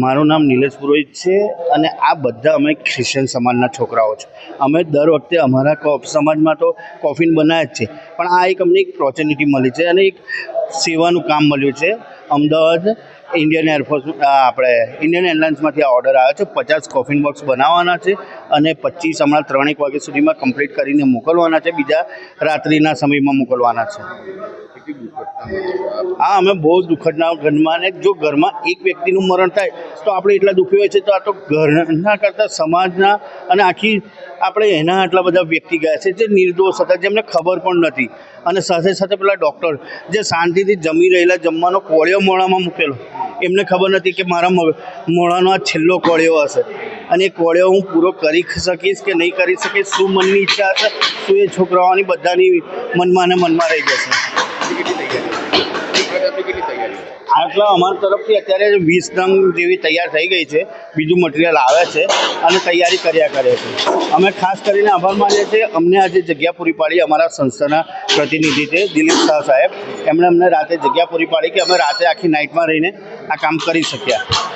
મારું નામ નિલેશ પુરોહિત છે અને આ બધા અમે ખ્રિશ્ચન સમાજના છોકરાઓ છે. અમે દર વખતે અમારા સમાજમાં તો કોફિન બનાવે જ છે, પણ આ એક અમને એક ઓપોર્ચ્યુનિટી મળી છે અને એક સેવાનું કામ મળ્યું છે. અમદાવાદ ઇન્ડિયન ઇન્ડિયન એરલાઇન્સમાંથી આ ઓર્ડર આવ્યો છે. 50 કોફિન બોક્સ બનાવવાના છે અને 25 હમણાં 3 વાગ્યા સુધીમાં કમ્પ્લીટ કરીને મોકલવાના છે. બીજા રાત્રિના સમયમાં મોકલવાના છે. હા, અમે બહુ દુઃખદના ઘરમાં, ને જો ઘરમાં એક વ્યક્તિનું મરણ થાય તો આપણે એટલા દુઃખી હોય છે, તો આ તો ઘરના કરતાં સમાજના અને આખી આપણે એના આટલા બધા વ્યક્તિ ગયા છે જે નિર્દોષ હતા, જેમને ખબર પણ નથી. અને સાથે સાથે પેલા ડૉક્ટર જે શાંતિથી જમી રહેલા, જમવાનો કોળિયો મોઢામાં મૂકેલો, એમને ખબર નથી કે મારા મોઢાનો આ છેલ્લો કોળિયો હશે અને એ કોળિયો હું પૂરો કરી શકીશ કે નહીં કરી શકીશ, શું મનની ઈચ્છા હશે, શું એ છોકરાઓની બધાની મનમાં ને મનમાં રહી જશે. આટલા અમારા તરફથી અત્યારે 20 નંગ જેવી તૈયાર થઈ ગઈ છે. બીજું મટીરિયલ આવે છે અને તૈયારી કર્યા કરે છે. અમે ખાસ કરીને આભાર માનીએ છીએ અમને આજે જગ્યા પૂરી પાડી. અમારા સંસ્થાના પ્રતિનિધિ છે દિલીપ શાહ સાહેબ, એમણે અમને રાતે જગ્યા પૂરી પાડી કે અમે રાતે આખી નાઇટમાં રહીને આ કામ કરી શક્યા.